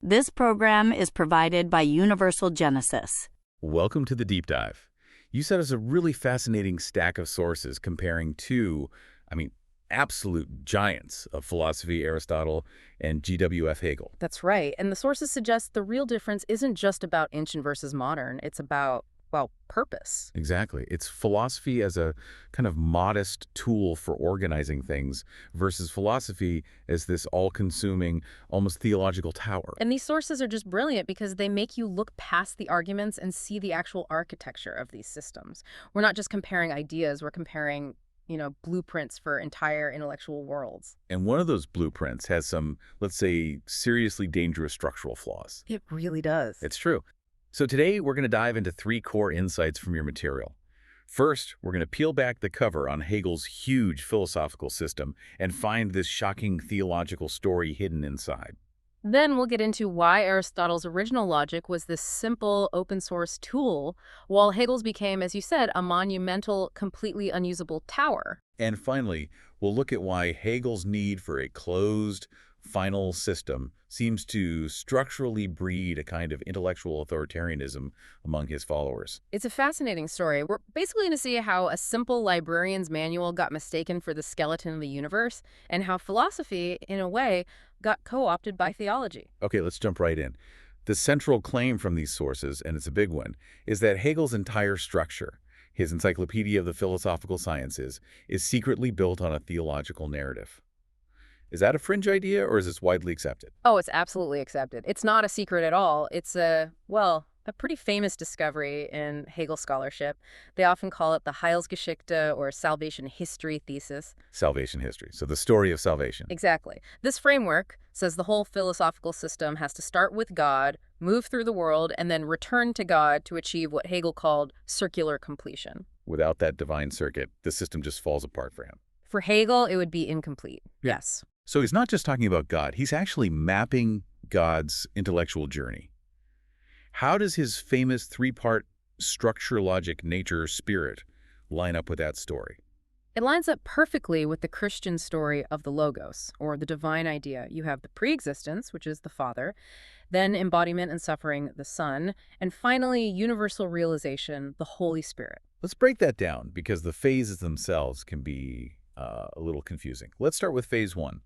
This program is provided by Universal Genesis. Welcome to the Deep Dive. You sent us a really fascinating stack of sources comparing two, absolute giants of philosophy, Aristotle and GWF Hegel. That's right. And the sources suggest the real difference isn't just about ancient versus modern. It's about, well, purpose. Exactly. It's philosophy as a kind of modest tool for organizing things versus philosophy as this all-consuming, almost theological tower. And these sources are just brilliant because they make you look past the arguments and see the actual architecture of these systems. We're not just comparing ideas, we're comparing blueprints for entire intellectual worlds. And one of those blueprints has some, let's say, seriously dangerous structural flaws. It really does. It's true. So today we're going to dive into three core insights from your material. First, we're going to peel back the cover on Hegel's huge philosophical system and find this shocking theological story hidden inside. Then we'll get into why Aristotle's original logic was this simple open-source tool, while Hegel's became, as you said, a monumental, completely unusable tower. And finally, we'll look at why Hegel's need for a closed, final system seems to structurally breed a kind of intellectual authoritarianism among his followers. It's a fascinating story. We're basically going to see how a simple librarian's manual got mistaken for the skeleton of the universe, and how philosophy, in a way, got co-opted by theology. Okay, let's jump right in. The central claim from these sources, and it's a big one, is that Hegel's entire structure, his Encyclopedia of the Philosophical Sciences, is secretly built on a theological narrative. Is that a fringe idea, or is this widely accepted? Oh, it's absolutely accepted. It's not a secret at all. It's a pretty famous discovery in Hegel scholarship. They often call it the Heilsgeschichte, or salvation history thesis. Salvation history, so the story of salvation. Exactly. This framework says the whole philosophical system has to start with God, move through the world, and then return to God to achieve what Hegel called circular completion. Without that divine circuit, the system just falls apart for him. For Hegel, it would be incomplete. Yes. So he's not just talking about God, he's actually mapping God's intellectual journey. How does his famous three-part structure, logic, nature, spirit line up with that story? It lines up perfectly with the Christian story of the Logos, or the divine idea. You have the pre-existence, which is the Father, then embodiment and suffering, the Son, and finally universal realization, the Holy Spirit. Let's break that down, because the phases themselves can be a little confusing. Let's start with phase one.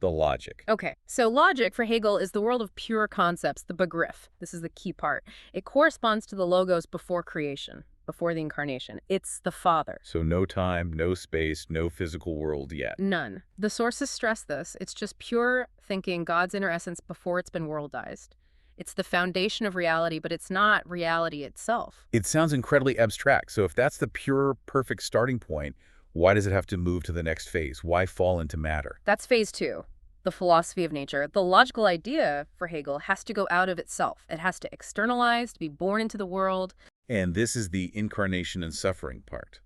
The logic. Okay, so logic for Hegel is the world of pure concepts, the Begriff. This is the key part. It corresponds to the Logos before creation, before the incarnation. It's the Father. So no time, no space, no physical world yet. None. The sources stress this. It's just pure thinking, God's inner essence before it's been worldized. It's the foundation of reality, but it's not reality itself. It sounds incredibly abstract. So if that's the pure, perfect starting point, why does it have to move to the next phase? Why fall into matter? That's phase two, the philosophy of nature. The logical idea for Hegel has to go out of itself. It has to externalize, to be born into the world. And this is the incarnation and suffering part.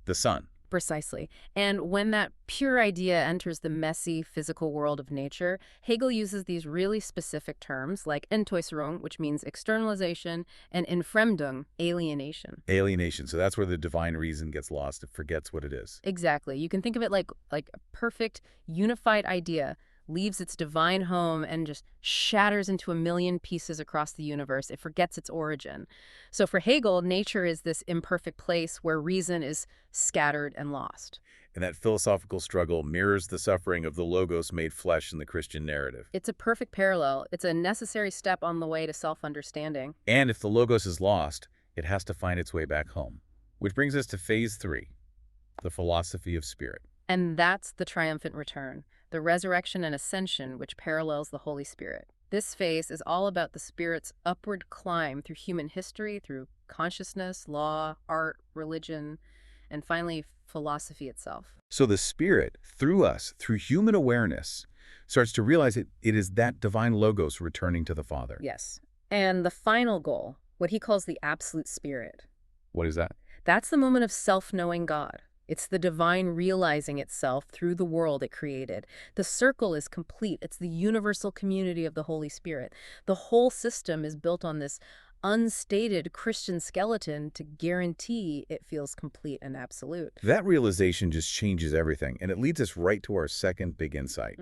The Son. Precisely. And when that pure idea enters the messy physical world of nature, Hegel uses these really specific terms like Entäußerung, which means externalization, and Entfremdung, alienation. Alienation. So that's where the divine reason gets lost. It forgets what it is. Exactly. You can think of it like a perfect, unified idea leaves its divine home and just shatters into a million pieces across the universe. It forgets its origin. So for Hegel, nature is this imperfect place where reason is scattered and lost. And that philosophical struggle mirrors the suffering of the Logos made flesh in the Christian narrative. It's a perfect parallel. It's a necessary step on the way to self-understanding. And if the Logos is lost, it has to find its way back home. Which brings us to phase three, the philosophy of spirit. And that's the triumphant return, the resurrection and ascension, which parallels the Holy Spirit. This phase is all about the Spirit's upward climb through human history, through consciousness, law, art, religion, and finally, philosophy itself. So the Spirit, through us, through human awareness, starts to realize it is that divine Logos returning to the Father. Yes. And the final goal, what he calls the absolute Spirit. What is that? That's the moment of self-knowing God. It's the divine realizing itself through the world it created. The circle is complete. It's the universal community of the Holy Spirit. The whole system is built on this unstated Christian skeleton to guarantee it feels complete and absolute. That realization just changes everything, and it leads us right to our second big insight.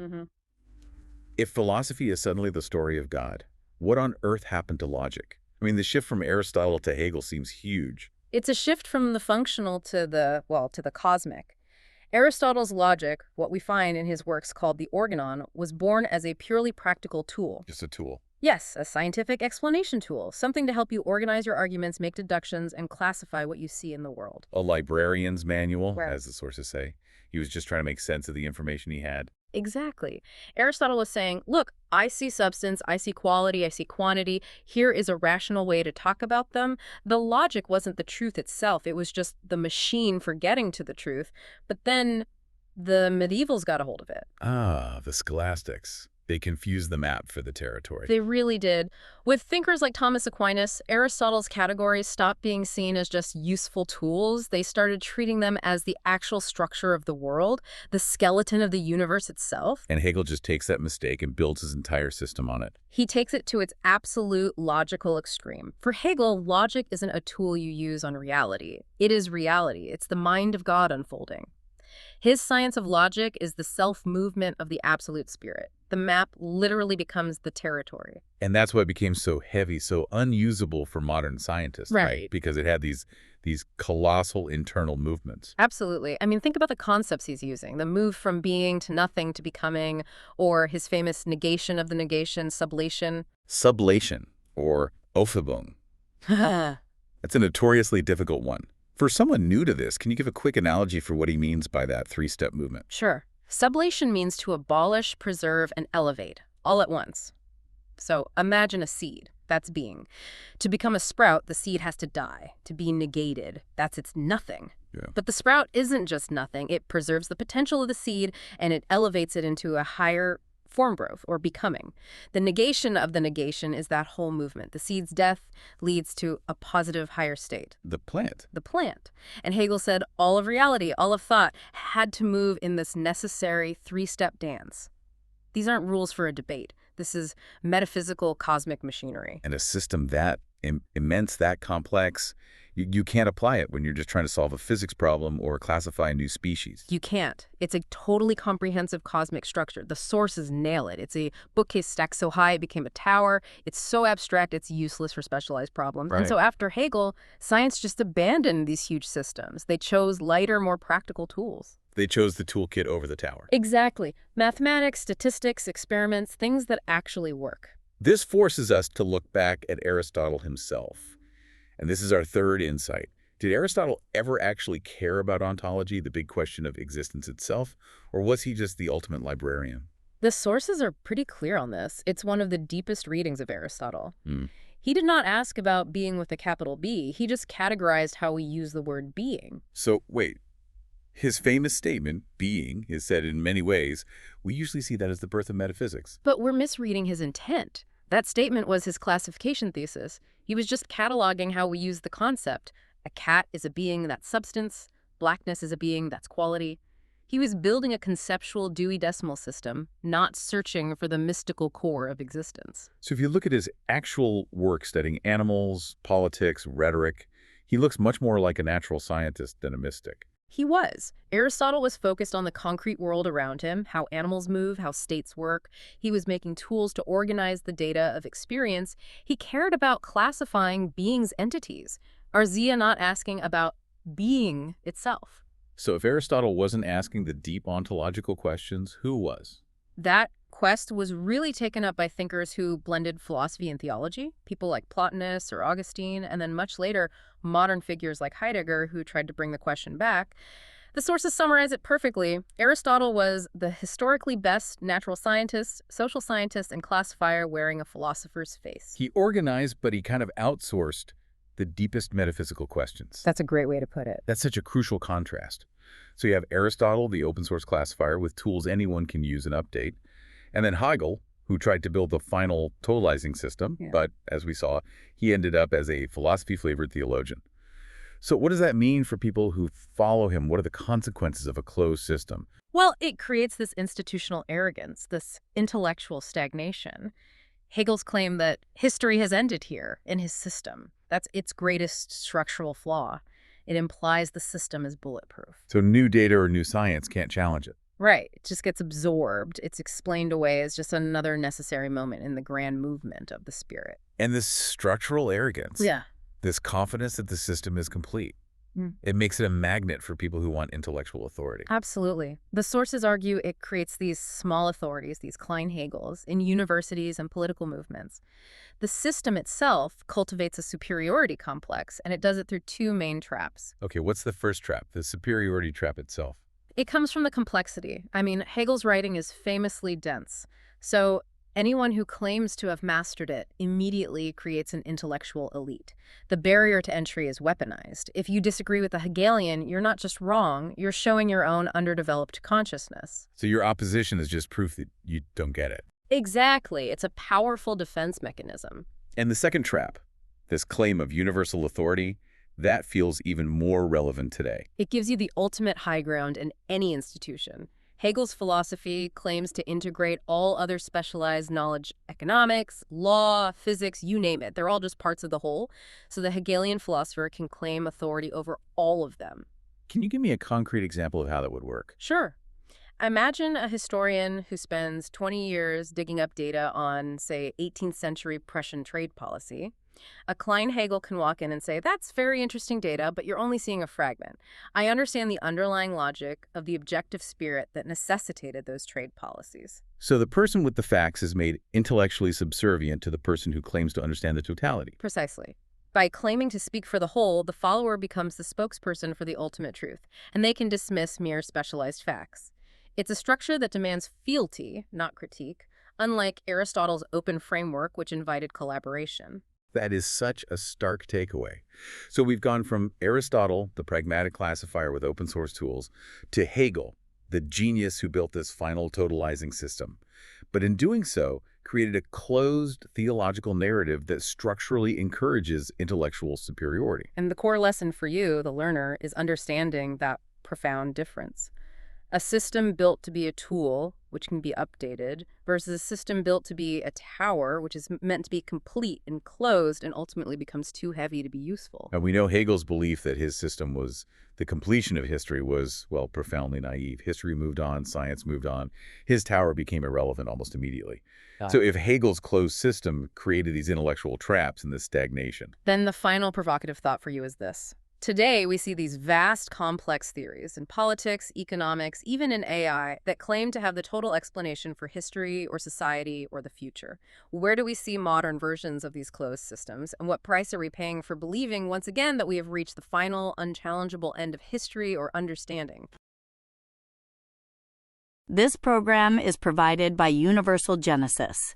If philosophy is suddenly the story of God, what on earth happened to logic? I mean, the shift from Aristotle to Hegel seems huge. It's a shift from the functional to the cosmic. Aristotle's logic, what we find in his works called the organon, was born as a purely practical tool. Just a tool. Yes, a scientific explanation tool, something to help you organize your arguments, make deductions, and classify what you see in the world. A librarian's manual, Right. as the sources say. He was just trying to make sense of the information he had. Exactly. Aristotle was saying, look, I see substance, I see quality, I see quantity. Here is a rational way to talk about them. The logic wasn't the truth itself. It was just the machine for getting to the truth. But then the medievals got a hold of it. Ah, the scholastics. They confused the map for the territory. They really did. With thinkers like Thomas Aquinas, Aristotle's categories stopped being seen as just useful tools. They started treating them as the actual structure of the world, the skeleton of the universe itself. And Hegel just takes that mistake and builds his entire system on it. He takes it to its absolute logical extreme. For Hegel, logic isn't a tool you use on reality. It is reality. It's the mind of God unfolding. His science of logic is the self-movement of the absolute spirit. The map literally becomes the territory. And that's why it became so heavy, so unusable for modern scientists, Right. Because it had these colossal internal movements. Absolutely. I mean, think about the concepts he's using. The move from being to nothing to becoming, or his famous negation of the negation, sublation. Sublation, or Aufhebung. That's a notoriously difficult one. For someone new to this, can you give a quick analogy for what he means by that three-step movement? Sure. Sublation means to abolish, preserve, and elevate, all at once. So imagine a seed. That's being. To become a sprout, the seed has to die, to be negated. That's its nothing. Yeah. But the sprout isn't just nothing. It preserves the potential of the seed, and it elevates it into a higher form growth, or becoming. The negation of the negation is that whole movement. The seed's death leads to a positive higher state. The plant. The plant. And Hegel said all of reality, all of thought, had to move in this necessary three-step dance. These aren't rules for a debate. This is metaphysical cosmic machinery. And a system that immense, that complex, you can't apply it when you're just trying to solve a physics problem or classify a new species. You can't. It's a totally comprehensive cosmic structure. The sources nail it. It's a bookcase stacked so high it became a tower. It's so abstract it's useless for specialized problems. Right. And so after Hegel, science just abandoned these huge systems. They chose lighter, more practical tools. They chose the toolkit over the tower. Exactly. Mathematics, statistics, experiments, things that actually work. This forces us to look back at Aristotle himself. And this is our third insight. Did Aristotle ever actually care about ontology, the big question of existence itself, or was he just the ultimate librarian? The sources are pretty clear on this. It's one of the deepest readings of Aristotle. He did not ask about being with a capital B. He just categorized how we use the word being. So, wait. His famous statement, being, is said in many ways. We usually see that as the birth of metaphysics. But we're misreading his intent. That statement was his classification thesis. He was just cataloging how we use the concept. A cat is a being that's substance. Blackness is a being that's quality. He was building a conceptual Dewey Decimal System, not searching for the mystical core of existence. So if you look at his actual work studying animals, politics, rhetoric, he looks much more like a natural scientist than a mystic. He was. Aristotle was focused on the concrete world around him, how animals move, how states work. He was making tools to organize the data of experience. He cared about classifying beings' entities. Are Zia not asking about being itself? So if Aristotle wasn't asking the deep ontological questions, who was? That quest was really taken up by thinkers who blended philosophy and theology, people like Plotinus or Augustine, and then much later, modern figures like Heidegger who tried to bring the question back. The sources summarize it perfectly. Aristotle was the historically best natural scientist, social scientist, and classifier wearing a philosopher's face. He organized, but he kind of outsourced the deepest metaphysical questions. That's a great way to put it. That's such a crucial contrast. So you have Aristotle, the open source classifier with tools anyone can use and update. And then Hegel, who tried to build the final totalizing system, but as we saw, he ended up as a philosophy-flavored theologian. So what does that mean for people who follow him? What are the consequences of a closed system? Well, it creates this institutional arrogance, this intellectual stagnation. Hegel's claim that history has ended here in his system. That's its greatest structural flaw. It implies the system is bulletproof. So new data or new science can't challenge it. Right. It just gets absorbed. It's explained away as just another necessary moment in the grand movement of the spirit. And this structural arrogance, Yeah. this confidence that the system is complete, it makes it a magnet for people who want intellectual authority. Absolutely. The sources argue it creates these small authorities, these Klein Hegels, in universities and political movements. The system itself cultivates a superiority complex, and it does it through two main traps. Okay, what's the first trap, the superiority trap itself? It comes from the complexity. I mean, Hegel's writing is famously dense. So anyone who claims to have mastered it immediately creates an intellectual elite. The barrier to entry is weaponized. If you disagree with the Hegelian, you're not just wrong, you're showing your own underdeveloped consciousness. So your opposition is just proof that you don't get it. Exactly. It's a powerful defense mechanism. And the second trap, this claim of universal authority, that feels even more relevant today. It gives you the ultimate high ground in any institution. Hegel's philosophy claims to integrate all other specialized knowledge, economics, law, physics, you name it. They're all just parts of the whole. So the Hegelian philosopher can claim authority over all of them. Can you give me a concrete example of how that would work? Sure. Imagine a historian who spends 20 years digging up data on, say, 18th century Prussian trade policy. A Klein Hegel can walk in and say, that's very interesting data, but you're only seeing a fragment. I understand the underlying logic of the objective spirit that necessitated those trade policies. So the person with the facts is made intellectually subservient to the person who claims to understand the totality. Precisely. By claiming to speak for the whole, the follower becomes the spokesperson for the ultimate truth, and they can dismiss mere specialized facts. It's a structure that demands fealty, not critique, unlike Aristotle's open framework, which invited collaboration. That is such a stark takeaway. So we've gone from Aristotle, the pragmatic classifier with open source tools, to Hegel, the genius who built this final totalizing system. But in doing so, created a closed theological narrative that structurally encourages intellectual superiority. And the core lesson for you, the learner, is understanding that profound difference. A system built to be a tool, which can be updated, versus a system built to be a tower, which is meant to be complete and closed and ultimately becomes too heavy to be useful. And we know Hegel's belief that his system was, the completion of history was, well, profoundly naive. History moved on, science moved on. His tower became irrelevant almost immediately. So if Hegel's closed system created these intellectual traps and this stagnation. Then the final provocative thought for you is this. Today, we see these vast, complex theories in politics, economics, even in AI, that claim to have the total explanation for history or society or the future. Where do we see modern versions of these closed systems, and what price are we paying for believing, once again, that we have reached the final, unchallengeable end of history or understanding? This program is provided by Universal Genesis.